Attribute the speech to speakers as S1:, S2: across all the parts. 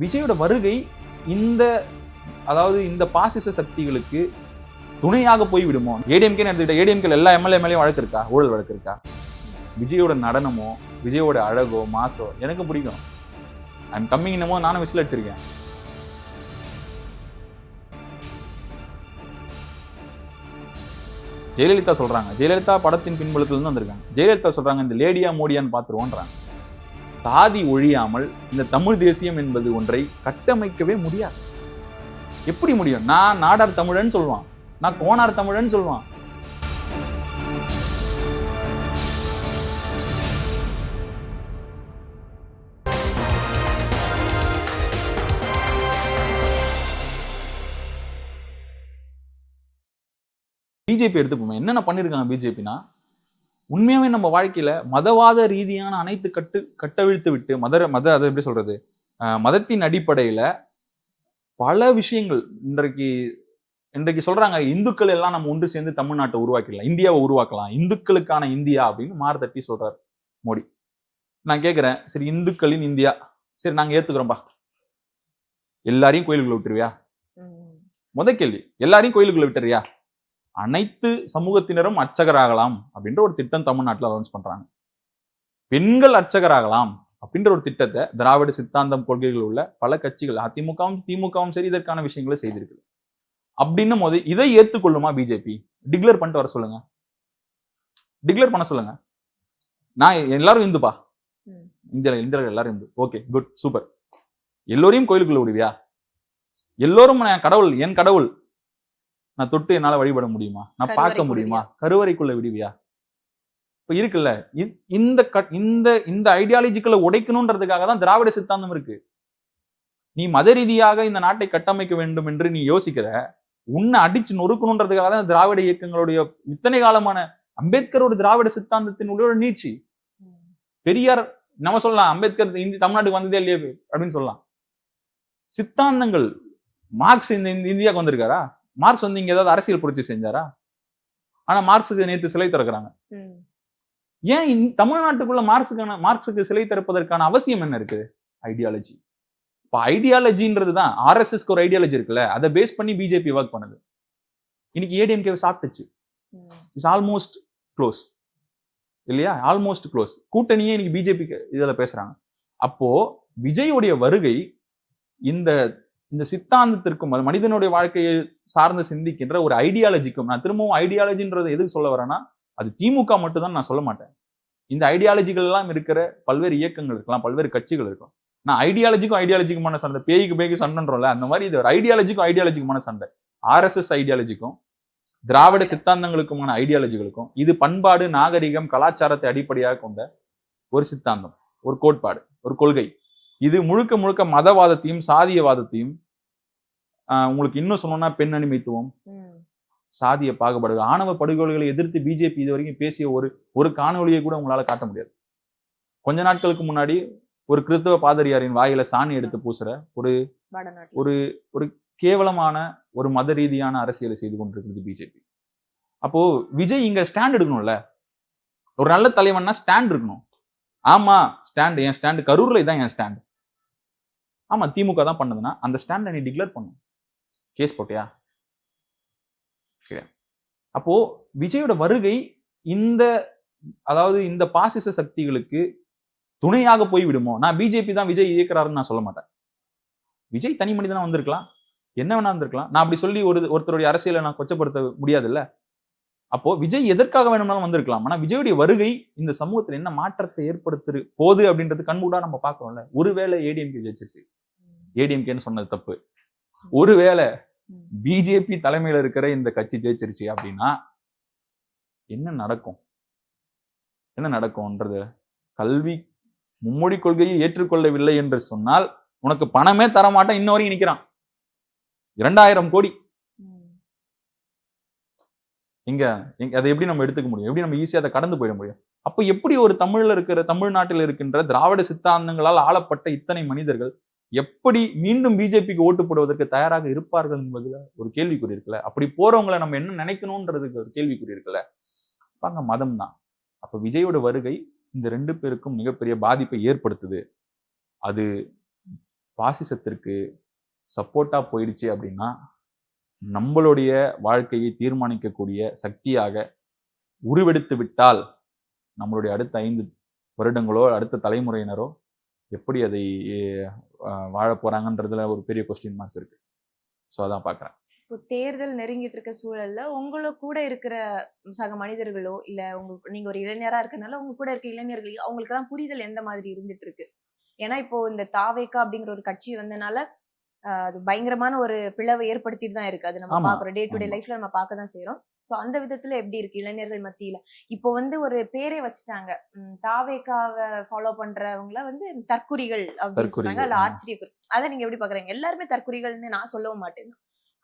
S1: விஜயோட வருகை இந்த அதாவது இந்த பாசிச சக்திகளுக்கு துணையாக போய் விடுமோ? ஏடிஎம்கே எடுத்துக்கிட்ட ஏடிஎம்கே எல்லா எம்எல்ஏ மேலேயும் வழக்கு இருக்கா? ஊழல் வழக்கு இருக்கா? விஜயோட நடனமோ விஜயோட அழகோ மாசோ எனக்கு பிடிக்கும். ஐம் கம்மிங் என்னமோ நானும் விசில் அடிச்சிருக்கேன். ஜெயலலிதா சொல்றாங்க, ஜெயலலிதா படத்தின் பின்புலத்துல இருந்து வந்திருக்காங்க. ஜெயலலிதா சொல்றாங்க இந்த லேடியா மோடியான்னு பாத்துருவோன்றாங்க. சாதி ஒழியாமல் இந்த தமிழ் தேசியம் என்பது ஒன்றை கட்டமைக்கவே முடியாது. எப்படி முடியும்? நான் நாடார் தமிழன் சொல்லுவான், நான் கோனார் தமிழன் சொல்லுவான். பிஜேபி எடுத்துப்போமே, என்னென்ன பண்ணிருக்காங்க பிஜேபினா, உண்மையாவே நம்ம வாழ்க்கையில மதவாத ரீதியான அனைத்து கட்டவிழ்த்து விட்டு அதை எப்படி சொல்றது, மதத்தின் அடிப்படையில பல விஷயங்கள் இன்றைக்கு சொல்றாங்க. இந்துக்கள் எல்லாம் நம்ம ஒன்று சேர்ந்து தமிழ்நாட்டை உருவாக்கிடலாம், இந்தியாவை உருவாக்கலாம், இந்துக்களுக்கான இந்தியா அப்படின்னு மார்தட்டி சொல்றாரு மோடி. நான் கேட்கிறேன், சரி இந்துக்களின் இந்தியா, சரி நாங்க ஏத்துக்கிறோம்பா, எல்லாரையும் கோயிலுக்குள்ள விட்டுருவியா? முத கேள்வி, எல்லாரையும் கோயிலுக்குள்ள விட்டுறியா? அனைத்து சமூகத்தினரும் அர்ச்சகராகலாம் அப்படின்ற ஒரு திட்டம் தமிழ்நாட்டில் அனௌன்ஸ் பண்றாங்க. பெண்கள் அர்ச்சகராகலாம் அப்படின்ற ஒரு திட்டத்தை திராவிட சித்தாந்தம் கொள்கைகள் உள்ள பல கட்சிகள், அதிமுகவும் திமுகவும் சரி, இதற்கான விஷயங்களை செய்திருக்கு. அப்படின்னும் போது இதை ஏற்றுக்கொள்ளுமா பிஜேபி? டிக்ளேர் பண்ணிட்டு வர சொல்லுங்க, டிக்ளேர் பண்ண சொல்லுங்க. நான் எல்லாரும் இந்துப்பா, இந்தியாவில் எல்லாரும் இந்து, ஓகே குட் சூப்பர். எல்லோரையும் கோயிலுக்குள்ள விடுவியா? எல்லோரும் கடவுள், என் கடவுள் நான் தொட்டு என்னால வழிபட முடியுமா? நான் பார்க்க முடியுமா? கருவறைக்குள்ள விடுவியா? இப்ப இருக்குல்ல, இந்த ஐடியாலஜிக்களை உடைக்கணும்ன்றதுக்காக தான் திராவிட சித்தாந்தம் இருக்கு. நீ மத ரீதியாக இந்த நாட்டை கட்டமைக்க வேண்டும் என்று நீ யோசிக்கிற, உன்னை அடிச்சு நொறுக்கணுன்றதுக்காக தான் திராவிட இயக்கங்களுடைய இத்தனை காலமான அம்பேத்கரோட திராவிட சித்தாந்தத்தின் உள்ள நீட்சி. பெரியார் நம்ம சொல்லலாம், அம்பேத்கர் தமிழ்நாட்டுக்கு வந்ததே இல்லையே அப்படின்னு சொல்லலாம். சித்தாந்தங்கள், மார்க்ஸ் இந்த இந்தியாவுக்கு வந்திருக்காரா? மார்க்ஸ் வந்து இங்க ஏதாவது அரசியல் புரட்சி செஞ்சாரா? ஆனா மார்க்ஸுக்கு நேற்று சிலை திறக்கிறாங்க. ஏன் தமிழ்நாட்டுக்குள்ள மார்க்ஸுக்கு சிலை திறப்பதற்கான அவசியம் என்ன இருக்கு? ஐடியாலஜி. இப்ப ஐடியாலஜின்றதுதான் ஆர்எஸ்எஸ்க்கு ஒரு ஐடியாலஜி இருக்குல்ல, அதை பேஸ் பண்ணி பிஜேபி ஒர்க் பண்ணுது. இன்னைக்கு ஏடிஎம்கே சாப்பிட்டுச்சு, இட்ஸ் ஆல்மோஸ்ட் க்ளோஸ் இல்லையா? Almost close. கூட்டணியே இன்னைக்கு பிஜேபிக்கு இதுல பேசுறாங்க. அப்போ விஜயோடைய வருகை இந்த சித்தாந்தத்திற்கும் மனிதனுடைய வாழ்க்கையை சார்ந்து சிந்திக்கின்ற ஒரு ஐடியாலஜிக்கும், நான் திரும்பவும் ஐடியாலஜின்றது எதுக்கு சொல்ல வரேன்னா, அது திமுக மட்டும் தான் நான் சொல்ல மாட்டேன். இந்த ஐடியாலஜிகள் எல்லாம் இருக்கிற பல்வேறு இயக்கங்கள் இருக்கலாம், பல்வேறு கட்சிகள் இருக்கும். நான் ஐடியாலஜிக்குமான சண்டை, பேய்க்கு சண்டைன்றோம்ல, அந்த மாதிரி இது ஒரு ஐடியாலஜிக்குமான சண்டை. ஆர்எஸ்எஸ் ஐடியாலஜிக்கும் திராவிட சித்தாந்தங்களுக்குமான ஐடியாலஜிகளுக்கும், இது பண்பாடு, நாகரிகம், கலாச்சாரத்தை அடிப்படையாக கொண்ட ஒரு சித்தாந்தம், ஒரு கோட்பாடு, ஒரு கொள்கை. இது முழுக்க முழுக்க மதவாதத்தையும் சாதியவாதத்தையும், உங்களுக்கு இன்னும் சொன்னோம்னா பெண் அடிமைத்துவம், சாதிய பாகுபாடு, ஆணவ படுகொலைகளை எதிர்த்து பிஜேபி இது வரைக்கும் பேசிய ஒரு காணொலியை கூட உங்களால காட்ட முடியாது. கொஞ்ச நாட்களுக்கு முன்னாடி ஒரு கிறிஸ்தவ பாதிரியாரின் வாயில சாணி எடுத்து பூசுற ஒரு கேவலமான ஒரு மத ரீதியான அரசியலை செய்து கொண்டிருக்கிறது பிஜேபி. அப்போ விஜய் இங்க ஸ்டாண்ட் எடுக்கணும்ல, ஒரு நல்ல தலைவன்னா ஸ்டாண்ட் இருக்கணும். ஆமா ஸ்டாண்ட், என் ஸ்டாண்ட் கரூர்ல இதான் என் ஸ்டாண்ட். ஆமா திமுக தான் பண்ணதுன்னா அந்த ஸ்டாண்டை நீ டிக்ளேர் பண்ணும். கேஸ் போட்டியா? அப்போ விஜயோட வருகை இந்த பாசிச சக்திகளுக்கு துணையாக போய் விடுமோ? நான் பிஜேபி தான் விஜய் இயக்குறாருன்னு நான் சொல்ல மாட்டேன். விஜய் தனி மனிதனா வந்திருக்கலாம், என்ன வேணா இருந்திருக்கலாம். நான் அப்படி சொல்லி ஒருத்தருடைய அரசியலை நான் கொச்சப்படுத்த முடியாதுல்ல. அப்போ விஜய் எதற்காக வேணும்னாலும் வந்திருக்கலாம். ஆனா விஜயுடைய வருகை இந்த சமூகத்துல என்ன மாற்றத்தை ஏற்படுத்து போகுது அப்படின்றது கண்கூடா நம்ம பாக்குறோம்ல. ஒருவேளை ஏடிஎம்கே ஜெயிச்சிருச்சு, ஏடிஎம்கேன்னு சொன்னது தப்பு. ஒருவேளை பிஜேபி தலைமையில இருக்கிற இந்த கட்சி ஜெயிச்சிருச்சு அப்படின்னா என்ன நடக்கும்ன்றது, கல்வி மும்மொழி கொள்கையை ஏற்றுக்கொள்ளவில்லை என்று சொன்னால் உனக்கு பணமே தரமாட்டேன் இன்ன வரைக்கும் நிக்கிறான். 2000 கோடி இங்க அதை எப்படி நம்ம எடுத்துக்க முடியும்? எப்படி நம்ம ஈஸியா அதை கடந்து போயிட முடியும்? அப்ப எப்படி ஒரு தமிழ்நாட்டில் இருக்கின்ற திராவிட சித்தாந்தங்களால் ஆளப்பட்ட இத்தனை மனிதர்கள் எப்படி மீண்டும் பிஜேபிக்கு ஓட்டு போடுவதற்கு தயாராக இருப்பார்கள் என்பதுல ஒரு கேள்விக்குறி இருக்குல்ல. அப்படி போறவங்களை நம்ம என்ன நினைக்கணும்ன்றதுக்கு ஒரு கேள்விக்குறி இருக்குல்ல. அங்க மதம் தான். அப்ப விஜயோட வருகை இந்த 2 பேருக்கும் மிகப்பெரிய பாதிப்பை ஏற்படுத்துது. அது பாசிசத்திற்கு சப்போர்ட்டா போயிடுச்சு அப்படின்னா நம்மளுடைய வாழ்க்கையை தீர்மானிக்கக்கூடிய சக்தியாக உருவெடுத்து விட்டால் நம்மளுடைய அடுத்த 5 வருடங்களோ அடுத்த தலைமுறையினரோ எப்படி அதை வாழ போறாங்கன்றதுல ஒரு பெரிய கொஸ்டின் மார்க்ஸ் இருக்கு. ஸோ அதான் பார்க்குறேன்.
S2: இப்போ தேர்தல் நெருங்கிட்டு இருக்க சூழல்ல உங்கள கூட இருக்கிற சக மனிதர்களோ இல்ல நீங்க ஒரு இளைஞரா இருக்கனால உங்க கூட இருக்க இளைஞர்கள் அவங்களுக்கு எல்லாம் புரிதல் எந்த மாதிரி இருந்துட்டு இருக்கு? ஏன்னா இப்போ இந்த தாவேகா அப்படிங்கிற ஒரு கட்சி வந்தனால அது பயங்கரமான ஒரு பிளவை ஏற்படுத்திட்டு தான் இருக்கு. அது நம்ம பாக்குறோம், டே டு டே லைஃப்ல நம்ம பார்க்க தான் செய்யறோம். சோ அந்த விதத்துல எப்படி இருக்கு இளைஞர்கள் மத்தியில? இப்போ ஒரு பேரே வச்சுட்டாங்க, தாவேகாவை ஃபாலோ பண்றவங்கள தற்குறிகள் அப்படின்னு சொன்னாங்க. அதுல ஆச்சரிய அதை நீங்க எப்படி பாக்குறீங்க? எல்லாருமே தற்குறிகள்னு நான் சொல்லவும் மாட்டேன்.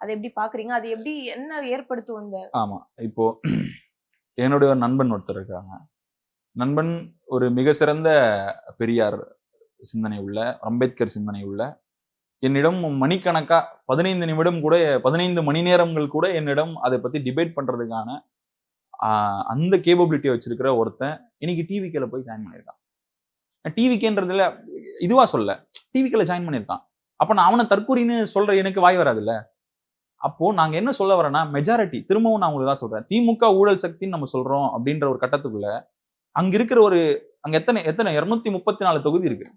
S2: அதை எப்படி பாக்குறீங்க? அது எப்படி என்ன ஏற்படுத்தும்?
S1: ஆமா, இப்போ என்னுடைய ஒரு நண்பன் ஒருத்தர் இருக்காங்க. நண்பன் ஒரு மிக சிறந்த பெரியார் சிந்தனை உள்ள, அம்பேத்கர் சிந்தனை உள்ள, என்னிடம் மணிக்கணக்கா 15 நிமிடம் கூட 15 மணி நேரங்கள் கூட என்னிடம் அதை பத்தி டிபேட் பண்றதுக்கான அந்த கேப்பபிலிட்டியை வச்சிருக்கிற ஒருத்தன் இன்னைக்கு டிவிக்கேல போய் ஜாயின் பண்ணியிருக்கான். டிவிக்கேன்றதுல இதுவா சொல்ல, டிவிக்கேல ஜாயின் பண்ணியிருக்கான். அப்ப நான் அவனை தற்கூரின்னு சொல்ற எனக்கு வாய் வராதுல்ல. அப்போ நாங்க என்ன சொல்ல வரேன்னா, மெஜாரிட்டி, திரும்பவும் நான் உங்களுக்கு தான் சொல்றேன், திமுக ஊழல் சக்தின்னு நம்ம சொல்றோம் அப்படின்ற ஒரு கட்டத்துக்குள்ள அங்க இருக்கிற அங்க எத்தனை 234 தொகுதி இருக்கு.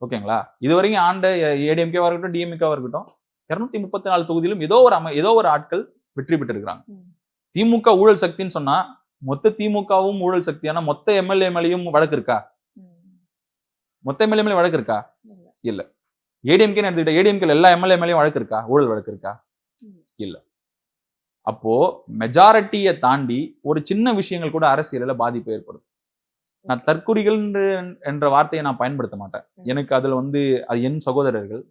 S1: ஓகேங்களா? இதுவரைக்கும் ஆண்ட ஏடிஎம்கேவா இருக்கட்டும், டிஎம்கேவா இருக்கட்டும், 234 தொகுதியிலும் ஏதோ ஒரு ஆட்கள் வெற்றி பெற்று இருக்கிறாங்க. திமுக ஊழல் சக்தின்னு சொன்னா மொத்த திமுகவும் ஊழல் சக்தியான மொத்த எம்எல்ஏ மேலேயும் வழக்கு இருக்கா? மொத்த எம்எல்ஏ மேலேயும் வழக்கு இருக்கா? இல்ல. ஏடிஎம்கே எடுத்துக்கிட்ட ஏடிஎம்கே எல்லா எம்எல்ஏ மேலேயும் வழக்கு இருக்கா? ஊழல் வழக்கு இருக்கா? இல்ல. அப்போ மெஜாரிட்டியை தாண்டி ஒரு சின்ன விஷயங்கள் கூட அரசியலில் பாதிப்பு ஏற்படும். நான் தற்குறிகள் என்ற வார்த்தையை நான் பயன்படுத்த மாட்டேன். எனக்கு அதுல அது என் சகோதரர்கள்,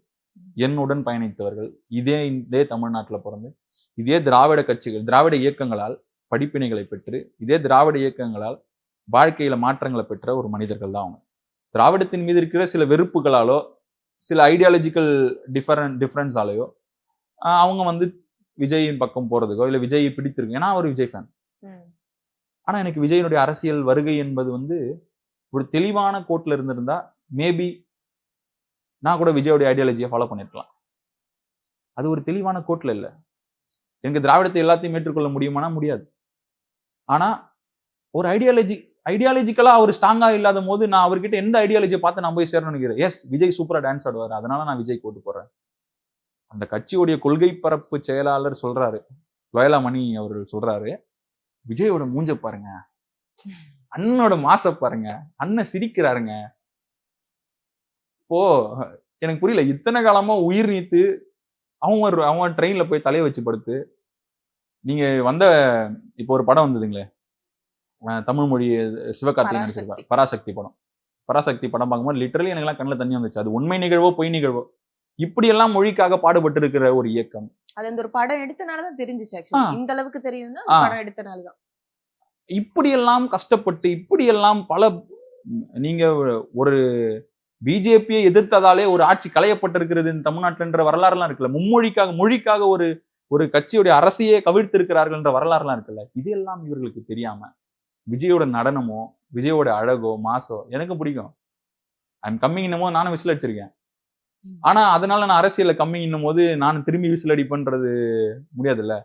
S1: என்னுடன் பயணித்தவர்கள், இதே தமிழ்நாட்டில் பிறந்து இதே திராவிட கட்சிகள், திராவிட இயக்கங்களால் படிப்பினைகளை பெற்று, இதே திராவிட இயக்கங்களால் வாழ்க்கையில மாற்றங்களை பெற்ற ஒரு மனிதர்கள் தான் அவங்க. திராவிடத்தின் மீது இருக்கிற சில வெறுப்புகளாலோ சில ஐடியாலஜிக்கல் டிஃபரன்ஸாலேயோ அவங்க விஜயின் பக்கம் போறதுக்கோ இல்ல விஜயை பிடித்திருக்கு. ஏன்னா அவர் விஜய் ஃபேன். ஆனா எனக்கு விஜயனுடைய அரசியல் வருகை என்பது ஒரு தெளிவான கோட்ல இருந்திருந்தா மேபி நான் கூட விஜயோடைய ஐடியாலஜியை ஃபாலோ பண்ணிருக்கலாம். அது ஒரு தெளிவான கோட்ல இல்லை. எனக்கு திராவிடத்தை எல்லாத்தையும் ஏற்றுக்கொள்ள முடியுமானா முடியாது. ஆனா ஒரு ஐடியாலஜிக்கலா அவர் ஸ்ட்ராங்கா இல்லாத போது நான் அவர்கிட்ட எந்த ஐடியாலஜியை பார்த்து நான் போய் சேரணும்னு நினைக்கிறேன். எஸ், விஜய் சூப்பரா டான்ஸ் ஆடுவார், அதனால நான் விஜய் கூட்டு போறேன். அந்த கட்சியுடைய கொள்கை பரப்பு செயலாளர் சொல்றாரு, லோயலா மணி அவர்கள் சொல்றாரு, விஜயோட மூஞ்ச பாருங்க, அண்ணனோட மாச பாருங்க, அண்ணன் சிரிக்கிறாருங்க. இப்போ எனக்கு புரியல, இத்தனை காலமா உயிர் நீத்து அவன் ட்ரெயின்ல போய் தலையை வச்சு படுத்து, நீங்க இப்போ ஒரு படம் வந்ததுங்களே, தமிழ் மொழி சிவகார்த்திகேயன் நடிச்சிருப்பார், பராசக்தி படம். பராசக்தி படம் பார்க்கும்போது லிட்டரலி எனக்கு எல்லாம் கண்ணில் தண்ணி வந்துச்சு. அது உண்மை நிகழ்வோ பொய் நிகழ்வோ, இப்படி எல்லாம் மொழிக்காக பாடுபட்டு இருக்கிற ஒரு இயக்கம்.
S2: அது அந்த ஒரு படம் எடுத்தனாலதான் தெரிஞ்சுச்சு. இந்த அளவுக்கு தெரியும்னா படம் எடுத்தனாலதான்.
S1: இப்படி எல்லாம் கஷ்டப்பட்டு, இப்படி எல்லாம் பல, நீங்க ஒரு பிஜேபியை எதிர்த்ததாலே ஒரு ஆட்சி களையப்பட்டிருக்கிறது இந்த தமிழ்நாட்டுல வரலாறு எல்லாம் இருக்குல்ல. மொழிக்காக ஒரு கட்சியுடைய அரசியே கவிழ்த்து இருக்கிறார்கள் என்ற வரலாறு எல்லாம் இருக்குல்ல. இதெல்லாம் இவர்களுக்கு தெரியாம விஜயோட நடனமோ, விஜயோட அழகோ, மாசோ எனக்கு பிடிக்கும். ஐம் கம்மிங் இன்னமோ நானும் விசில் அடிச்சிருக்கேன். ஆனா அதனால நான் அரசியல்ல கம்மிங் இன்னும் போது நான் திரும்பி விசில் அடிப்பேன்றது முடியாதுல்ல.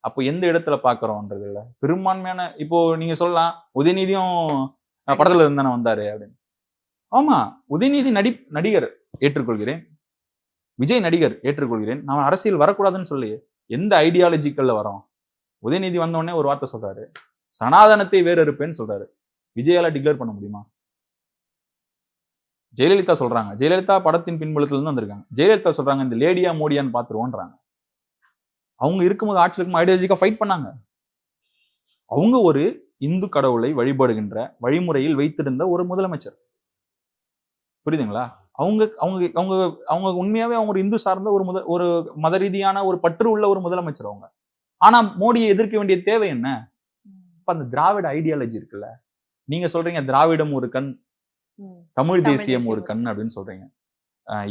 S1: அப்போ எந்த இடத்துல பாக்குறோம்ன்றது இல்ல. பெரும்பான்மையான இப்போ நீங்க சொல்லலாம், உதயநிதியும் படத்துல இருந்தானே வந்தாரு அப்படின்னு. ஆமா, உதயநிதி நடிகர் ஏற்றுக்கொள்கிறேன், விஜய் நடிகர் ஏற்றுக்கொள்கிறேன். நான் அரசியல் வரக்கூடாதுன்னு சொல்லி எந்த ஐடியாலஜிக்கல்ல வரோம்? உதயநிதி வந்த உடனே ஒரு வார்த்தை சொல்றாரு, சனாதனத்தை வேறு இருப்பேன்னு சொல்றாரு. விஜயால டிக்ளேர் பண்ண முடியுமா? ஜெயலலிதா சொல்றாங்க, ஜெயலலிதா படத்தின் பின்புலத்துல இருந்து வந்திருக்காங்க. ஜெயலலிதா சொல்றாங்க, இந்த லேடியா மோடியான்னு பாத்துருவோன்றாங்க. அவங்க இருக்கும்போது ஆட்சியில் இருக்கும் ஐடியாலஜிக்கா ஃபைட் பண்ணாங்க. அவங்க ஒரு இந்து கடவுளை வழிபடுகின்ற வழிமுறையில் வைத்திருந்த ஒரு முதலமைச்சர். புரியுதுங்களா? அவங்க அவங்க அவங்க அவங்க உண்மையாவே அவங்க ஒரு இந்து சார்ந்த ஒரு மத ரீதியான ஒரு பற்று உள்ள ஒரு முதலமைச்சர் அவங்க. ஆனா மோடியை எதிர்க்க வேண்டிய தேவை என்ன? அந்த திராவிட ஐடியாலஜி இருக்குல்ல, நீங்க சொல்றீங்க திராவிடம் ஒரு கண், தமிழ் தேசியம் ஒரு கண் அப்படின்னு சொல்றீங்க.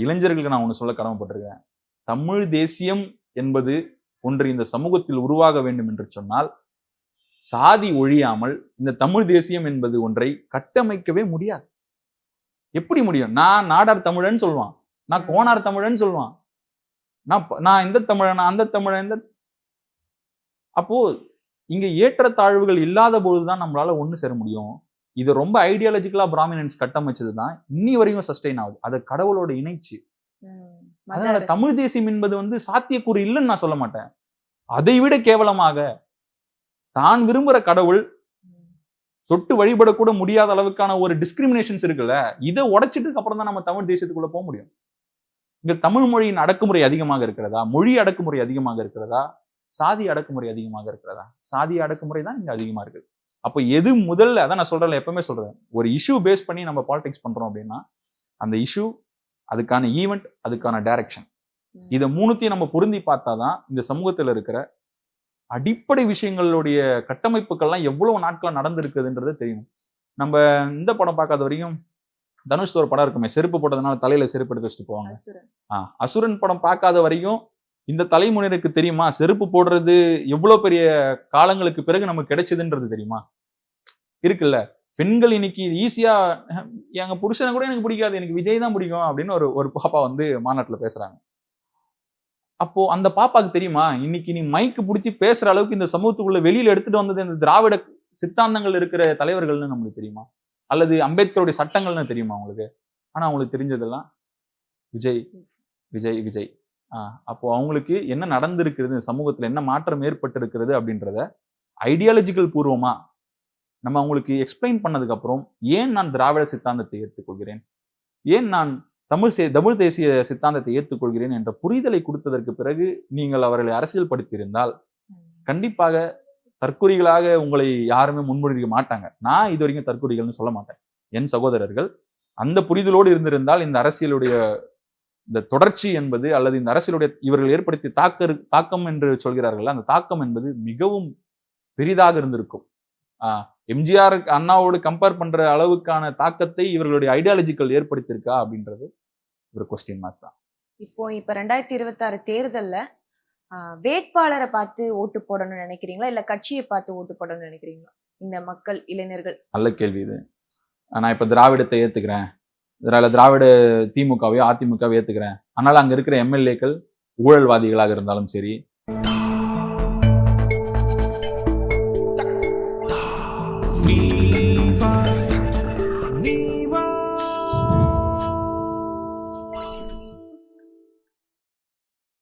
S1: இளைஞர்களுக்கு நான் ஒண்ணு சொல்ல கடமைப்பட்டிருக்கேன். தமிழ் தேசியம் என்பது ஒன்று இந்த சமூகத்தில் உருவாக வேண்டும் என்று சொன்னால் சாதி ஒழியாமல் இந்த தமிழ் தேசியம் என்பது ஒன்றை கட்டமைக்கவே முடியாது. எப்படி முடியும்? நான் நாடார் தமிழன்னு சொல்லுவான், நான் கோனார் தமிழன்னு சொல்லுவான், நான் இந்த தமிழன், நான் அந்த தமிழன், இந்த. அப்போ இங்க ஏற்றத்தாழ்வுகள் இல்லாத பொழுதுதான் நம்மளால ஒண்ணு சேர முடியும். இது ரொம்ப ஐடியாலஜிக்கலா பிராமினன்ஸ் கட்டமைச்சதுதான் இன்னி வரையும் சஸ்டெயின் ஆகுது. அது கடவுளோட இணைச்சு. அதனால தமிழ் தேசியம் என்பது சாத்தியக்கூறு இல்லைன்னு நான் சொல்ல மாட்டேன். அதை விட கேவலமாக தான் விரும்புற கடவுள் தொட்டு வழிபடக்கூட முடியாத அளவுக்கான ஒரு டிஸ்கிரிமினேஷன்ஸ் இருக்குல்ல, இதை உடைச்சிட்டு அப்புறம் தான் நம்ம தமிழ் தேசியத்துக்குள்ள போக முடியும். இங்க தமிழ் மொழியின் அடக்குமுறை அதிகமாக இருக்கிறதா, மொழி அடக்குமுறை அதிகமாக இருக்கிறதா, சாதி அடக்குமுறை அதிகமாக இருக்கிறதா? சாதி அடக்குமுறை தான் இங்க அதிகமா இருக்கு. அப்ப எது முதல்ல, அதான் நான் சொல்றேன், எப்பவுமே சொல்றேன், ஒரு இஷ்யூ பேஸ் பண்ணி நம்ம பாலிடிக்ஸ் பண்றோம் அப்படின்னா அந்த இஷ்யூ, அதுக்கான ஈவெண்ட், அதுக்கான டைரக்ஷன், இதை மூணுத்தையும் நம்ம பொருந்தி பார்த்தாதான் இந்த சமூகத்துல இருக்கிற அடிப்படை விஷயங்களுடைய கட்டமைப்புகள்லாம் எவ்வளவு நாட்களா நடந்திருக்குதுன்றது தெரியும். நம்ம இந்த படம் பார்க்காத வரையும் தனுஷ் ஒரு படம் இருக்குமே, செருப்பு போட்டதுனால தலையில செருப்பு எடுத்து வச்சுட்டு போவாங்க. அசுரன் படம் பார்க்காத வரையும் இந்த தலைமுறைக்கு தெரியுமா செருப்பு போடுறது எவ்வளவு பெரிய காலங்களுக்கு பிறகு நமக்கு கிடைச்சதுன்றது தெரியுமா? இருக்குல்ல. பெண்கள் இன்னைக்கு ஈஸியா எங்க புருஷனை கூட எனக்கு பிடிக்காது, எனக்கு விஜய் தான் பிடிக்கும் அப்படின்னு ஒரு பாப்பா மாநாட்டுல பேசுறாங்க. அப்போ அந்த பாப்பாக்கு தெரியுமா இன்னைக்கு நீ மைக்கு பிடிச்சி பேசுற அளவுக்கு இந்த சமூகத்துக்குள்ள வெளியில எடுத்துட்டு வந்தது இந்த திராவிட சித்தாந்தங்கள் இருக்கிற தலைவர்கள்னு நம்மளுக்கு தெரியுமா? அல்லது அம்பேத்கருடைய சட்டங்கள்னு தெரியுமா அவங்களுக்கு? ஆனா அவங்களுக்கு தெரிஞ்சதெல்லாம் விஜய் விஜய் விஜய். அப்போ அவங்களுக்கு என்ன நடந்திருக்கிறது, சமூகத்துல என்ன மாற்றம் ஏற்பட்டு இருக்கிறது அப்படின்றத ஐடியாலஜிக்கல் பூர்வமா நம்ம அவங்களுக்கு எக்ஸ்பிளைன் பண்ணதுக்கு அப்புறம், ஏன் நான் திராவிட சித்தாந்தத்தை ஏற்றுக்கொள்கிறேன், ஏன் நான் தமிழ் தேசிய சித்தாந்தத்தை ஏற்றுக்கொள்கிறேன் என்ற புரிதலை கொடுத்ததற்கு பிறகு நீங்கள் அவர்களை அரசியல் படுத்தியிருந்தால் கண்டிப்பாக தற்குறிகளாக உங்களை யாருமே முன்மொழிக்க மாட்டாங்க. நான் இது வரைக்கும் தற்குறிகள்னு சொல்ல மாட்டேன். என் சகோதரர்கள் அந்த புரிதலோடு இருந்திருந்தால் இந்த அரசியலுடைய இந்த தொடர்ச்சி என்பது, அல்லது இந்த அரசியலுடைய இவர்கள் ஏற்படுத்திய தாக்கம் என்று சொல்கிறார்கள், அந்த தாக்கம் என்பது மிகவும் பெரிதாக இருந்திருக்கும். எம்ஜிஆர் அண்ணாவோடு கம்பேர் பண்ற அளவுக்கான தாக்கத்தை இவர்களுடைய ஐடியாலஜிக்கல் ஏற்படுத்தியிருக்கா அப்படின்றது ஒரு கொஸ்டின் மார்க் தான்.
S2: இப்போ 2026 தேர்தல்ல வேட்பாளரை பார்த்து ஓட்டு போடணும்னு நினைக்கிறீங்களா, இல்ல கட்சியை பார்த்து ஓட்டு போடணும்னு நினைக்கிறீங்களா இந்த மக்கள், இளைஞர்கள்?
S1: நல்ல கேள்வி இது. நான் இப்ப திராவிடத்தை ஏத்துக்கிறேன், திராவிட திமுகவையோ அதிமுகவை ஏத்துக்கிறேன், ஆனால் அங்க இருக்கிற எம்எல்ஏக்கள் ஊழல்வாதிகளாக இருந்தாலும் சரி,